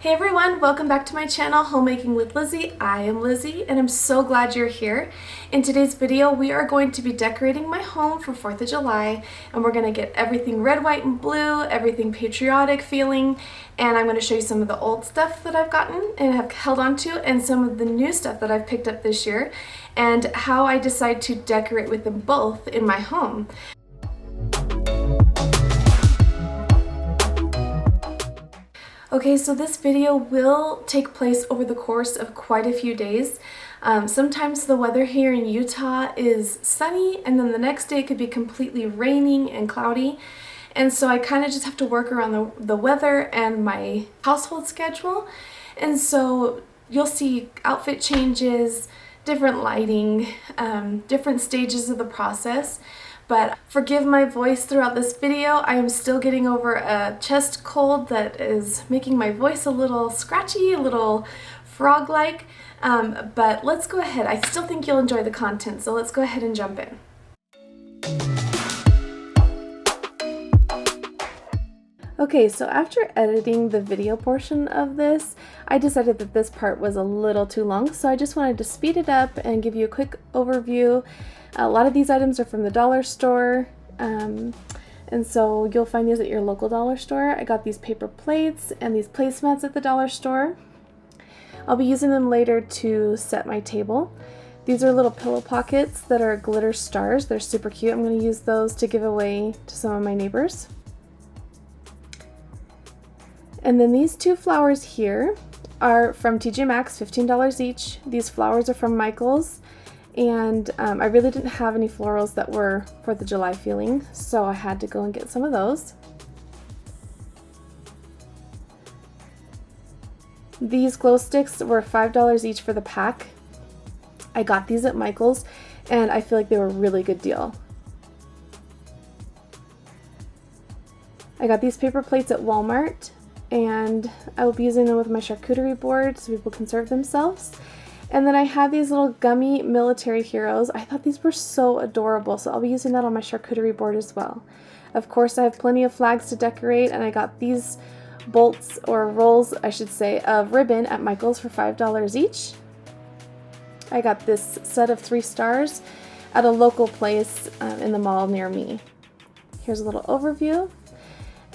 Hey everyone, welcome back to my channel, Homemaking with Lizzie. I am Lizzie and I'm so glad you're here. In today's video, we are going to be decorating my home for 4th of July and we're going to get everything red, white, and blue, everything patriotic feeling, and I'm going to show you some of the old stuff that I've gotten and have held on to and some of the new stuff that I've picked up this year and how I decide to decorate with them both in my home. Okay, so this video will take place over the course of quite a few days. Sometimes the weather here in Utah is sunny and then the next day it could be completely raining and cloudy. And so I kind of just have to work around the weather and my household schedule. And so you'll see outfit changes, different lighting, different stages of the process. But forgive my voice throughout this video. I am still getting over a chest cold that is making my voice a little scratchy, a little frog-like. But let's go ahead. I still think you'll enjoy the content, so let's go ahead and jump in. Okay, so after editing the video portion of this, I decided that this part was a little too long, so I just wanted to speed it up and give you a quick overview. A lot of these items are from the dollar store, and so you'll find these at your local dollar store. I got these paper plates and these placemats at the dollar store. I'll be using them later to set my table. These are little pillow pockets that are glitter stars. They're super cute. I'm going to use those to give away to some of my neighbors. And then these two flowers here are from TJ Maxx, $15 each. These flowers are from Michael's. And I really didn't have any florals that were 4th of July feeling, so I had to go and get some of those. These glow sticks were $5 each for the pack. I got these at Michael's, and I feel like they were a really good deal. I got these paper plates at Walmart, and I will be using them with my charcuterie board so people can serve themselves. And then I have these little gummy military heroes. I thought these were so adorable, so I'll be using that on my charcuterie board as well. Of course, I have plenty of flags to decorate, and I got these bolts, or rolls, I should say, of ribbon at Michael's for $5 each. I got this set of 3 stars at a local place in the mall near me. Here's a little overview.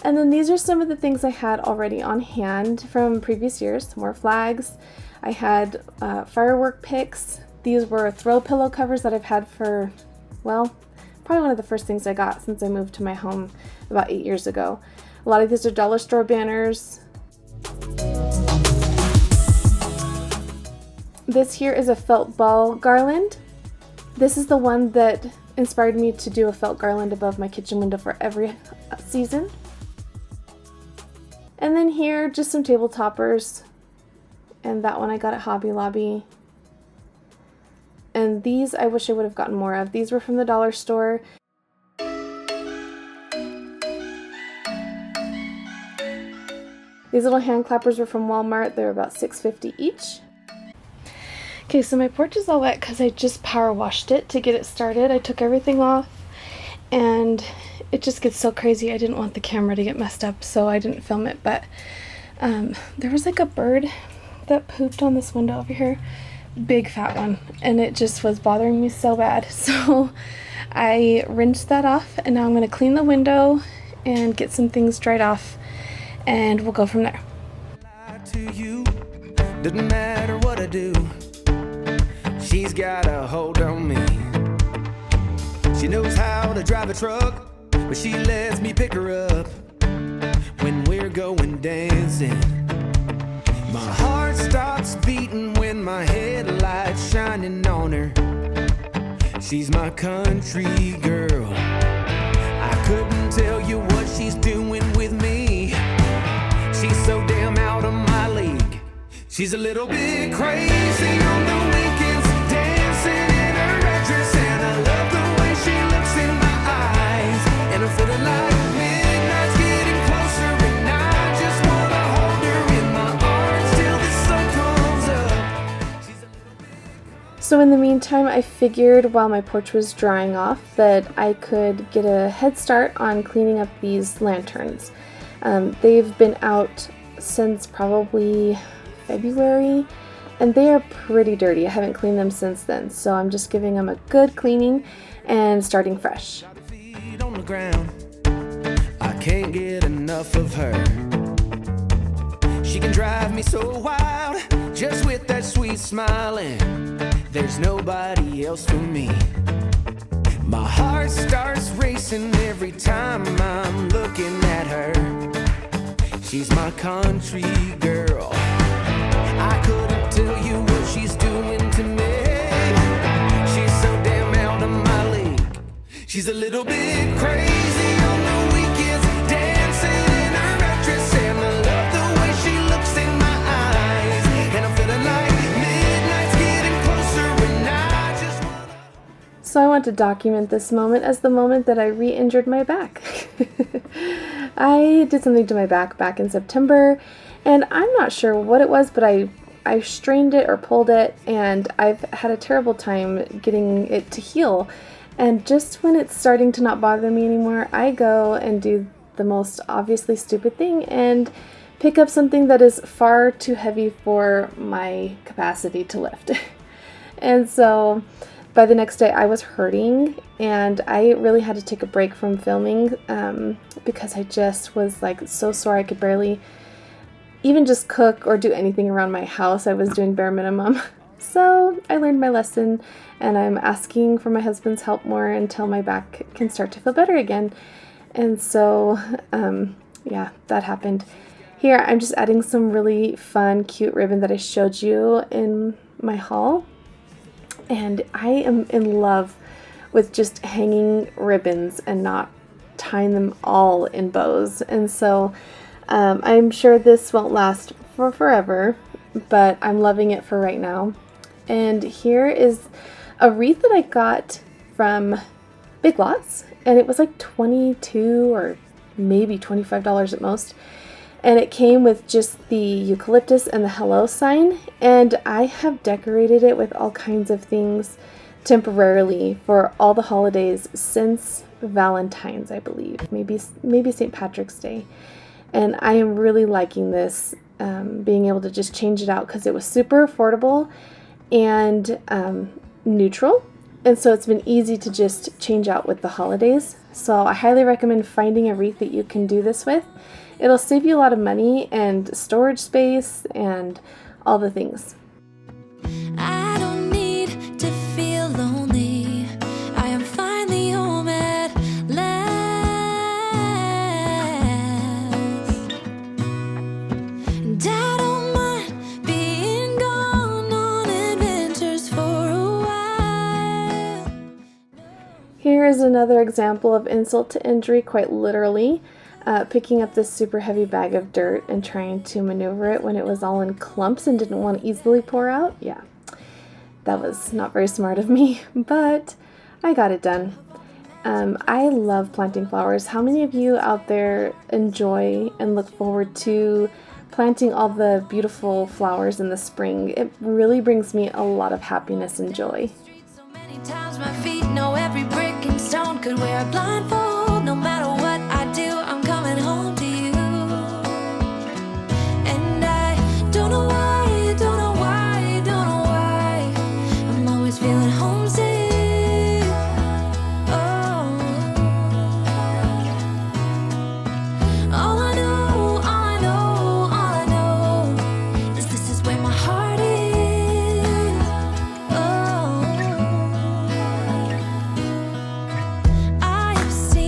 And then these are some of the things I had already on hand from previous years. More flags. I had firework picks. These were throw pillow covers that I've had for, well, probably one of the first things I got since I moved to my home about 8 years ago. A lot of these are dollar store banners. This here is a felt ball garland. This is the one that inspired me to do a felt garland above my kitchen window for every season. And then here, just some table toppers. And that one I got at Hobby Lobby. And these I wish I would have gotten more of. These were from the dollar store. These little hand clappers were from Walmart. They were about $6.50 each. Okay, so my porch is all wet because I just power washed it to get it started. I took everything off and it just gets so crazy. I didn't want the camera to get messed up, so I didn't film it. But there was like a bird that pooped on this window over here, big fat one, and it just was bothering me so bad, so I rinsed that off, and now I'm going to clean the window and get some things dried off, and we'll go from there. To you, doesn't matter what I do, she's got a hold on me. She knows how to drive a truck, but she lets me pick her up when we're going dancing. My heart stops beating when my headlights shining on her. She's my country girl. I couldn't tell you what she's doing with me. She's so damn out of my league. She's a little bit crazy on the weekends, dancing in her red dress, and I love the way she looks in my eyes. And I'm feeling like midnight's getting closer, and I just wanna hold her in my arms till the sun comes up. She's a little bit... So in the meantime, I figured while my porch was drying off that I could get a head start on cleaning up these lanterns. They've been out since probably February, and they are pretty dirty. I haven't cleaned them since then, so I'm just giving them a good cleaning and starting fresh. On the ground, I can't get enough of her. She can drive me so wild, just with that sweet smiling. There's nobody else for me. My heart starts racing every time I'm looking at her. She's my country girl. I couldn't tell you what she's doing to me. She's so damn out of my league. She's a little bit crazy on the weekends, dancing in her red dress, and I love the way she looks in my eyes. And I'm feeling like midnight's getting closer, and I just wanna... So I want to document this moment as the moment that I re-injured my back. I did something to my back in September, and I'm not sure what it was, but I strained it or pulled it, and I've had a terrible time getting it to heal. And just when it's starting to not bother me anymore, I go and do the most obviously stupid thing and pick up something that is far too heavy for my capacity to lift. And so by the next day I was hurting, and I really had to take a break from filming because I just was like so sore I could barely even just cook or do anything around my house. I was doing bare minimum. So I learned my lesson, and I'm asking for my husband's help more until my back can start to feel better again. And so, yeah, that happened. Here, I'm just adding some really fun, cute ribbon that I showed you in my haul. And I am in love with just hanging ribbons and not tying them all in bows. And so I'm sure this won't last for forever, but I'm loving it for right now. And here is a wreath that I got from Big Lots, and it was like $22 or maybe $25 at most. And it came with just the eucalyptus and the hello sign, and I have decorated it with all kinds of things temporarily for all the holidays since Valentine's, I believe, maybe St. Patrick's Day. And I am really liking this, being able to just change it out because it was super affordable and neutral, and so it's been easy to just change out with the holidays. So I highly recommend finding a wreath that you can do this with. It'll save you a lot of money and storage space and all the things. I don't need to feel lonely. I am finally home at last. And I don't mind being gone on adventures for a while. Here is another example of insult to injury, quite literally. Picking up this super heavy bag of dirt and trying to maneuver it when it was all in clumps and didn't want to easily pour out. Yeah, that was not very smart of me, but I got it done. I love planting flowers. How many of you out there enjoy and look forward to planting all the beautiful flowers in the spring? It really brings me a lot of happiness and joy. So many times my feet know every brick and stone could wear a blindfold. No matter what I do, I'm coming home to you. And I don't know why, don't know why, don't know why I'm always feeling homesick. Oh, all I know, all I know, all I know is this is where my heart is. Oh, I have seen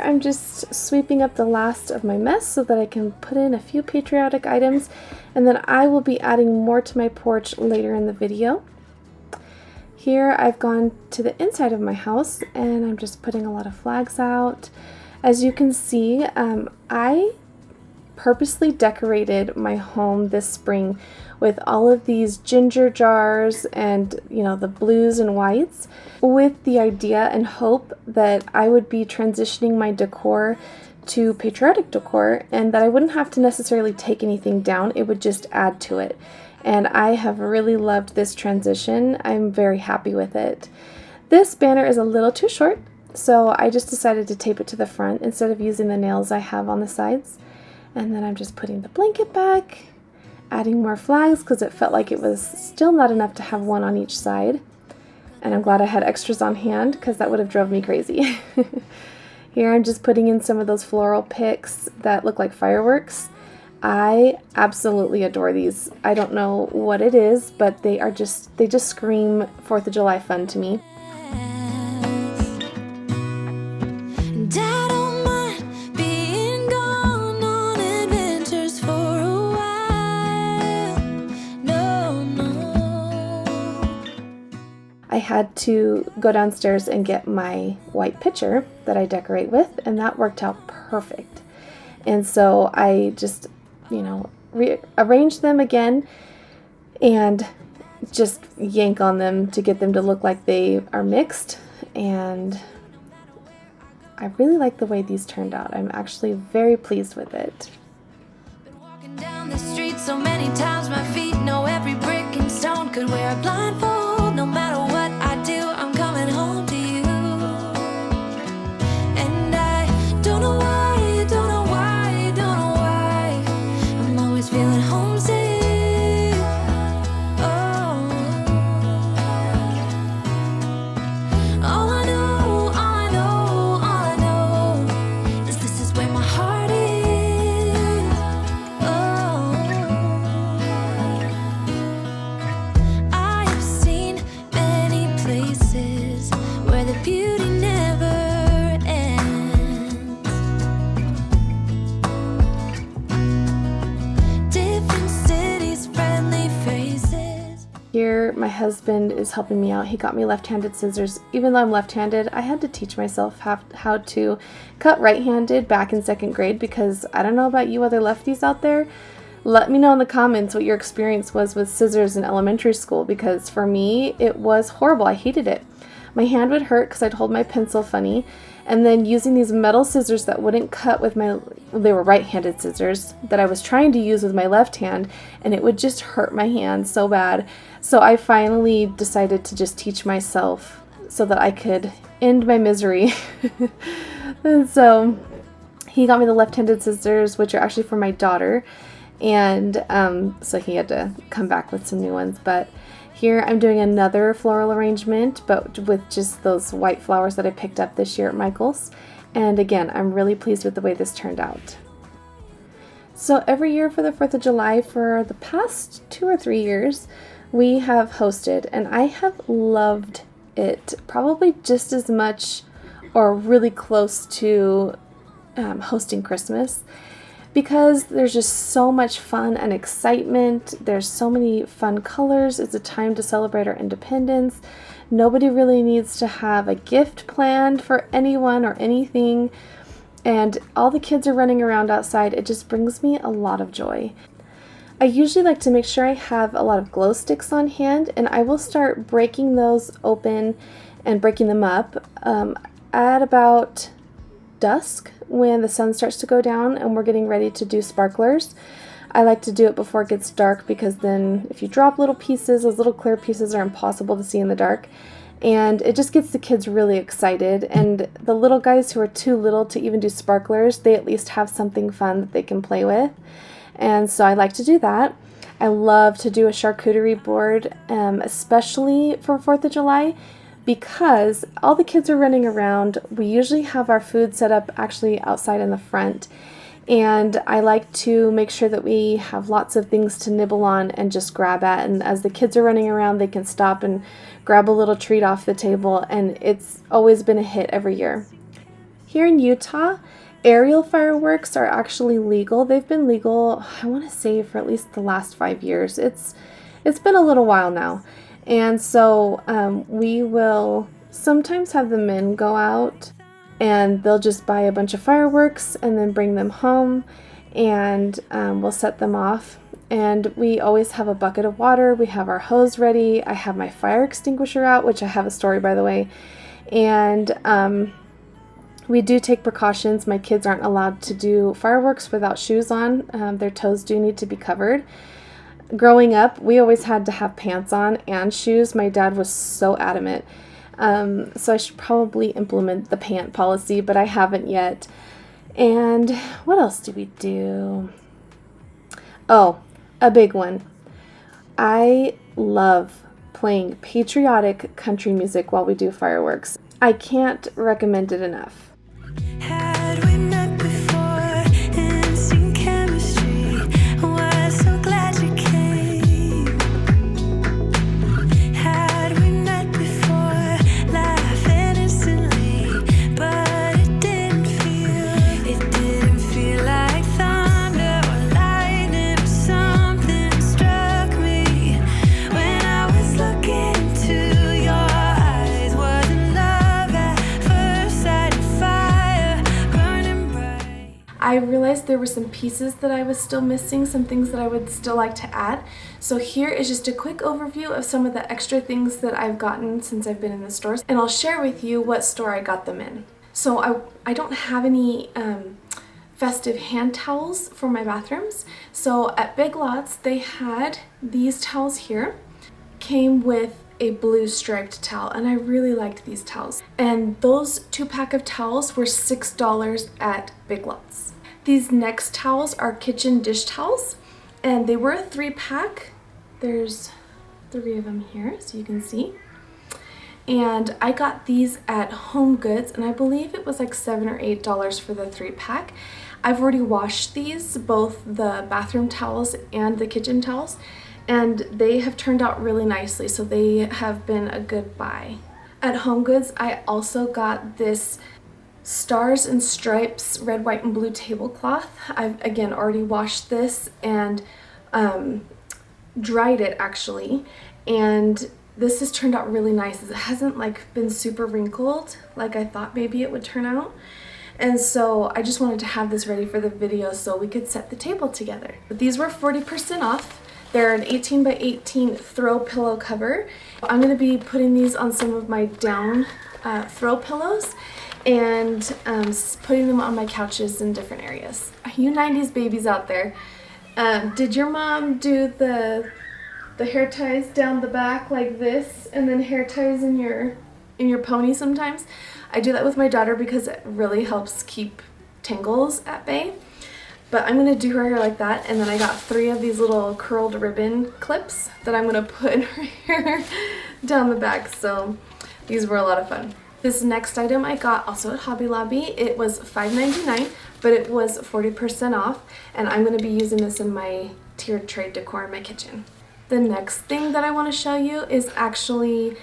I'm just sweeping up the last of my mess so that I can put in a few patriotic items, and then I will be adding more to my porch later in the video. Here I've gone to the inside of my house and I'm just putting a lot of flags out. As you can see, I purposely decorated my home this spring with all of these ginger jars and, you know, the blues and whites, with the idea and hope that I would be transitioning my decor to patriotic decor and that I wouldn't have to necessarily take anything down. It would just add to it. And I have really loved this transition. I'm very happy with it. This banner is a little too short, so I just decided to tape it to the front instead of using the nails I have on the sides. And then I'm just putting the blanket back, adding more flags because it felt like it was still not enough to have one on each side. And I'm glad I had extras on hand because that would have drove me crazy. Here I'm just putting in some of those floral picks that look like fireworks. I absolutely adore these. I don't know what it is, but they just scream 4th of July fun to me. Dad don't mind being gone on adventures for a while. No, no. I had to go downstairs and get my white pitcher that I decorate with, and that worked out perfect. And so I just, you know, rearrange them again and just yank on them to get them to look like they are mixed. And I really like the way these turned out. I'm actually very pleased with it. Been walking down the street so many times my feet know every brick and stone. Could wear a blindfold no matter what I do. I'm coming home to you. And I don't know why, don't know why, don't know why. I'm always feeling homesick. Oh. All I know, all I know, all I know is this is where my heart is. Oh. I have seen many places where the beauty never ends. Different cities, friendly faces. Here, my husband is helping me out. He got me left-handed scissors. Even though I'm left-handed, I had to teach myself how to cut right-handed back in 2nd grade because I don't know about you other lefties out there. Let me know in the comments what your experience was with scissors in elementary school, because for me, it was horrible. I hated it. My hand would hurt because I'd hold my pencil funny, and then using these metal scissors that wouldn't cut with they were right-handed scissors that I was trying to use with my left hand, and it would just hurt my hand so bad. So I finally decided to just teach myself so that I could end my misery. And so he got me the left-handed scissors, which are actually for my daughter, and so he had to come back with some new ones. But here I'm doing another floral arrangement, but with just those white flowers that I picked up this year at Michael's. And again, I'm really pleased with the way this turned out. So every year for the 4th of July, for the past 2 or 3 years, we have hosted, and I have loved it probably just as much or really close to hosting Christmas, because there's just so much fun and excitement. There's so many fun colors. It's a time to celebrate our independence. Nobody really needs to have a gift planned for anyone or anything, and all the kids are running around outside. It just brings me a lot of joy. I usually like to make sure I have a lot of glow sticks on hand, and I will start breaking those open and breaking them up at about dusk when the sun starts to go down and we're getting ready to do sparklers. I like to do it before it gets dark because then if you drop little pieces, those little clear pieces are impossible to see in the dark. And it just gets the kids really excited. And the little guys who are too little to even do sparklers, they at least have something fun that they can play with. And so I like to do that. I love to do a charcuterie board, especially for 4th of July, because all the kids are running around. We usually have our food set up actually outside in the front. And I like to make sure that we have lots of things to nibble on and just grab at. And as the kids are running around, they can stop and grab a little treat off the table. And it's always been a hit every year. Here in Utah, aerial fireworks are actually legal. They've been legal, I want to say, for at least the last 5 years. It's been a little while now. And so we will sometimes have the men go out and they'll just buy a bunch of fireworks and then bring them home, and we'll set them off. And we always have a bucket of water. We have our hose ready. I have my fire extinguisher out, which I have a story, by the way. And we do take precautions. My kids aren't allowed to do fireworks without shoes on. Their toes do need to be covered. Growing up, we always had to have pants on and shoes. My dad was so adamant. So I should probably implement the pant policy, but I haven't yet. And what else do we do? Oh, a big one. I love playing patriotic country music while we do fireworks. I can't recommend it enough. Had we met before, instant chemistry, was so glad you came. Had we met before, laughing instantly, but it didn't feel like thunder or lightning or something struck me when I was looking into your eyes. Wasn't love at first sight, fire burning bright. I realized there were some pieces that I was still missing, some things that I would still like to add. So here is just a quick overview of some of the extra things that I've gotten since I've been in the stores, and I'll share with you what store I got them in. So I don't have any festive hand towels for my bathrooms. So at Big Lots, they had these towels here. Came with a blue striped towel, and I really liked these towels. And those 2-pack of towels were $6 at Big Lots. These next towels are kitchen dish towels, and they were a 3-pack. There's 3 of them here, so you can see. And I got these at Home Goods, and I believe it was like $7 or $8 for the 3-pack. I've already washed these, both the bathroom towels and the kitchen towels, and they have turned out really nicely, so they have been a good buy. At Home Goods, I also got this Stars and Stripes red, white, and blue tablecloth. I've, again, already washed this and dried it, actually, and this has turned out really nice. It hasn't like been super wrinkled like I thought maybe it would turn out. And so I just wanted to have this ready for the video so we could set the table together. But these were 40% off. They're an 18 by 18 throw pillow cover. I'm going to be putting these on some of my down throw pillows and putting them on my couches in different areas. You 90s babies out there, did your mom do the hair ties down the back like this and then hair ties in your pony sometimes? I do that with my daughter because it really helps keep tangles at bay. But I'm going to do her hair like that, and then I got 3 of these little curled ribbon clips that I'm going to put in her hair down the back. So these were a lot of fun. This next item I got also at Hobby Lobby. It was $5.99, but it was 40% off, and I'm going to be using this in my tiered tray decor in my kitchen. The next thing that I want to show you is actually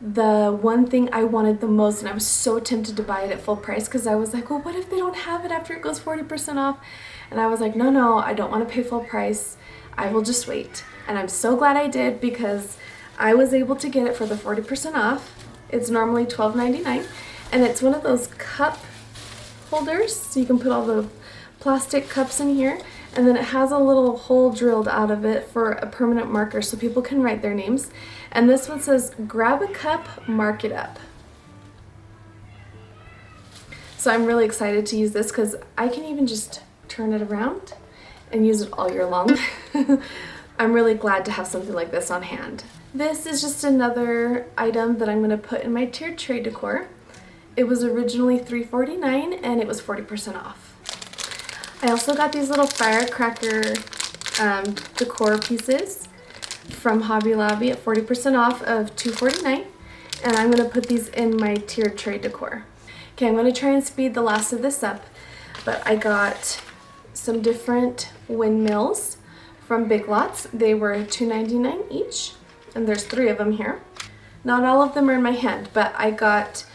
the one thing I wanted the most, and I was so tempted to buy it at full price because I was like, well, what if they don't have it after it goes 40% off? And I was like, no, I don't want to pay full price. I will just wait. And I'm so glad I did because I was able to get it for the 40% off. It's normally $12.99, and it's one of those cup holders, so you can put all the plastic cups in here, and then it has a little hole drilled out of it for a permanent marker so people can write their names. And this one says, grab a cup, mark it up. So I'm really excited to use this because I can even just turn it around and use it all year long. I'm really glad to have something like this on hand. This is just another item that I'm going to put in my tiered tray decor. It was originally $3.49 and it was 40% off. I also got these little firecracker decor pieces from Hobby Lobby at 40% off of $2.49, and I'm going to put these in my tiered tray decor. Okay, I'm going to try and speed the last of this up, but I got some different windmills from Big Lots. They were $2.99 each, and there's 3 of them here. Not all of them are in my hand, but I got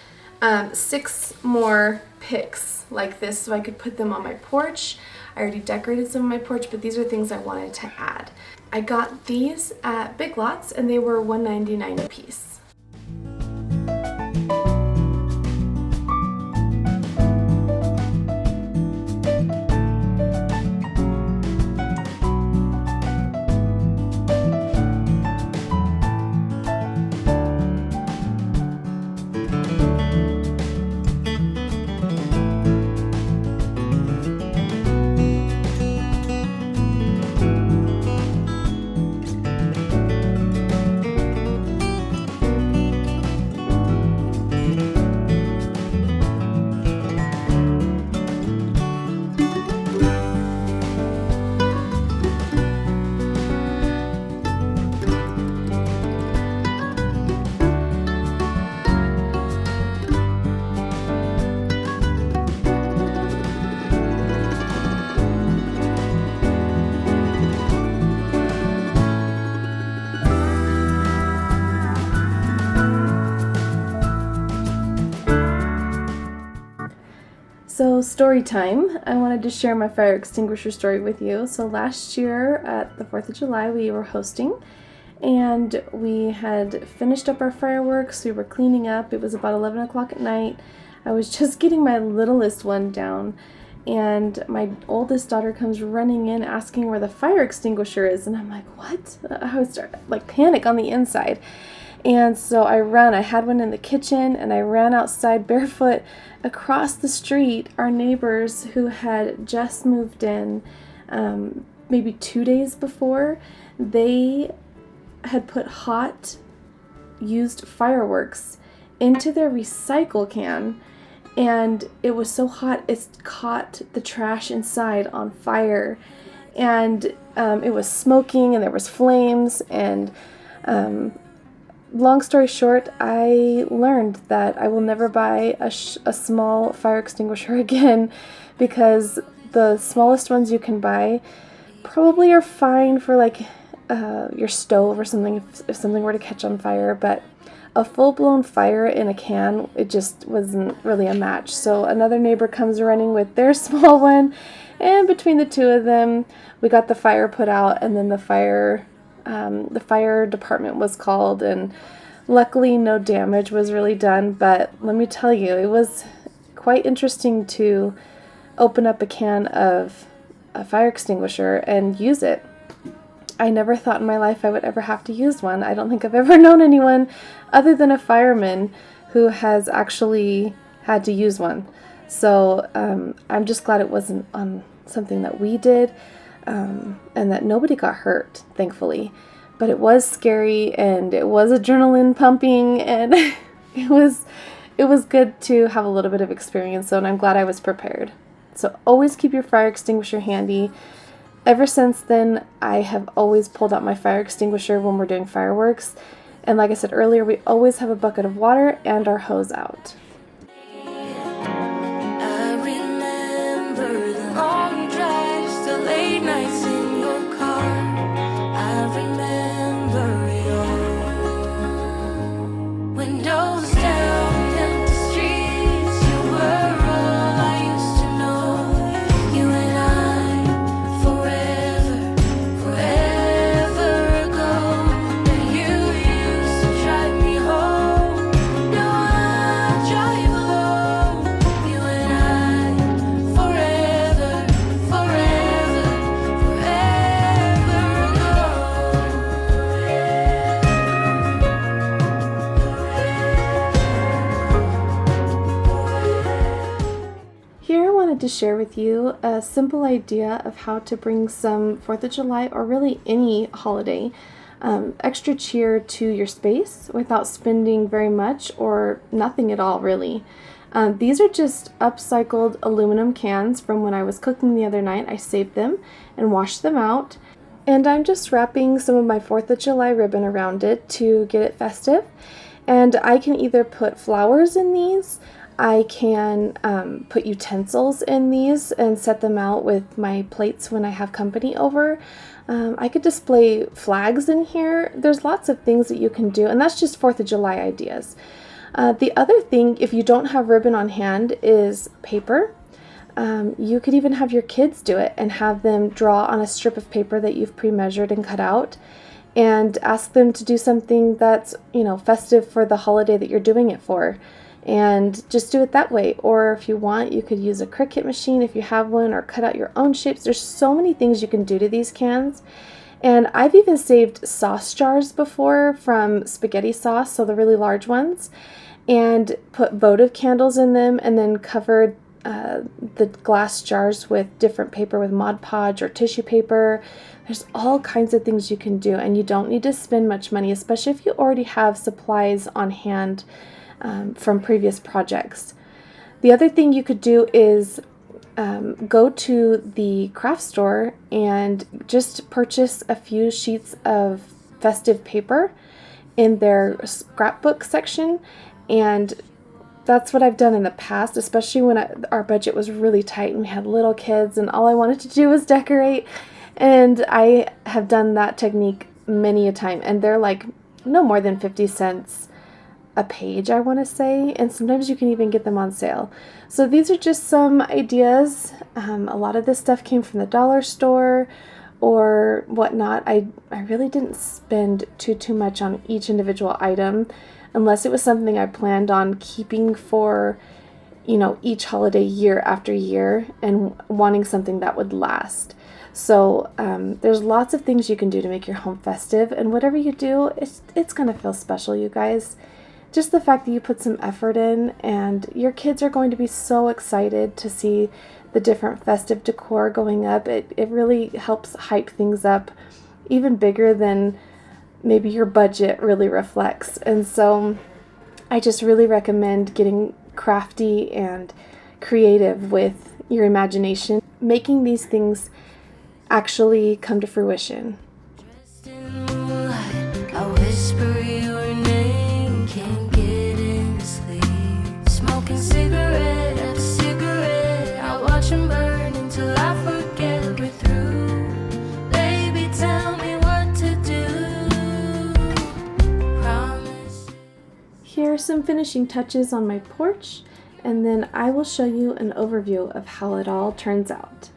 6 more picks like this so I could put them on my porch. I already decorated some of my porch, but these are things I wanted to add. I got these at Big Lots and they were $1.99 a piece. So story time. I wanted to share my fire extinguisher story with you. So last year at the 4th of July we were hosting and we had finished up our fireworks. We were cleaning up. It was about 11 o'clock at night. I was just getting my littlest one down and my oldest daughter comes running in asking where the fire extinguisher is, and I'm like, what? I was like panic on the inside. And so I had one in the kitchen and I ran outside barefoot across the street. Our neighbors who had just moved in maybe 2 days before, they had put hot used fireworks into their recycle can, and it was so hot it caught the trash inside on fire, and it was smoking and there was flames, and long story short, I learned that I will never buy a small fire extinguisher again, because the smallest ones you can buy probably are fine for like your stove or something if something were to catch on fire, but a full-blown fire in a can, it just wasn't really a match. So another neighbor comes running with their small one, and between the two of them, we got the fire put out, and then the fire department was called, and luckily no damage was really done. But let me tell you, it was quite interesting to open up a can of a fire extinguisher and use it. I never thought in my life I would ever have to use one. I don't think I've ever known anyone other than a fireman who has actually had to use one. So I'm just glad it wasn't on something that we did, and that nobody got hurt, thankfully. But it was scary, and it was adrenaline pumping, and it was good to have a little bit of experience, so, and I'm glad I was prepared. So always keep your fire extinguisher handy. Ever since then, I have always pulled out my fire extinguisher when we're doing fireworks. And like I said earlier, we always have a bucket of water and our hose out. I remember the long drives, the late nights in your car. I remember it all. Windows down, empty streets, you were all I used to know. You and I, forever, forever ago. And you used to drive me home. Now I drive alone. You and I, forever, forever, Here I wanted to share with you a simple idea of how to bring some 4th of July, or really any holiday, extra cheer to your space without spending very much or nothing at all, really. These are just upcycled aluminum cans from when I was cooking the other night. I saved them and washed them out. And I'm just wrapping some of my 4th of July ribbon around it to get it festive. And I can either put flowers in these, I can put utensils in these and set them out with my plates when I have company over. I could display flags in here. There's lots of things that you can do, and that's just 4th of July ideas. The other thing, if you don't have ribbon on hand, is paper. You could even have your kids do it and have them draw on a strip of paper that you've pre-measured and cut out, and ask them to do something that's, festive for the holiday that you're doing it for, and just do it that way. Or if you want, you could use a Cricut machine if you have one, or cut out your own shapes. There's so many things you can do to these cans. And I've even saved sauce jars before from spaghetti sauce, so the really large ones, and put votive candles in them, and then covered the glass jars with different paper, with Mod Podge or tissue paper. There's all kinds of things you can do, and you don't need to spend much money, especially if you already have supplies on hand from previous projects. The other thing you could do is go to the craft store and just purchase a few sheets of festive paper in their scrapbook section, and that's what I've done in the past, especially when our budget was really tight and we had little kids and all I wanted to do was decorate. And I have done that technique many a time, and they're like no more than 50 cents a page, I want to say, and sometimes you can even get them on sale. So these are just some ideas. A lot of this stuff came from the dollar store or whatnot. I really didn't spend too much on each individual item, unless it was something I planned on keeping for, each holiday year after year, and wanting something that would last. So there's lots of things you can do to make your home festive, and whatever you do, it's going to feel special, you guys. Just the fact that you put some effort in, and your kids are going to be so excited to see the different festive decor going up. It really helps hype things up even bigger than maybe your budget really reflects. And so I just really recommend getting crafty and creative with your imagination, making these things actually come to fruition. Dressed in moonlight, I whisper your name, can't get any sleep. Smoking cigarette after cigarette, I watch them burn until I forget we're through. Baby, tell me what to do. Promise. Here are some finishing touches on my porch, and then I will show you an overview of how it all turns out.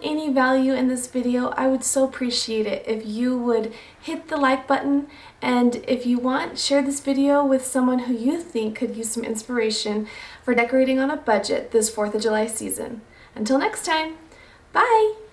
Any value in this video, I would so appreciate it if you would hit the like button, and if you want, share this video with someone who you think could use some inspiration for decorating on a budget this 4th of July season. Until next time, bye!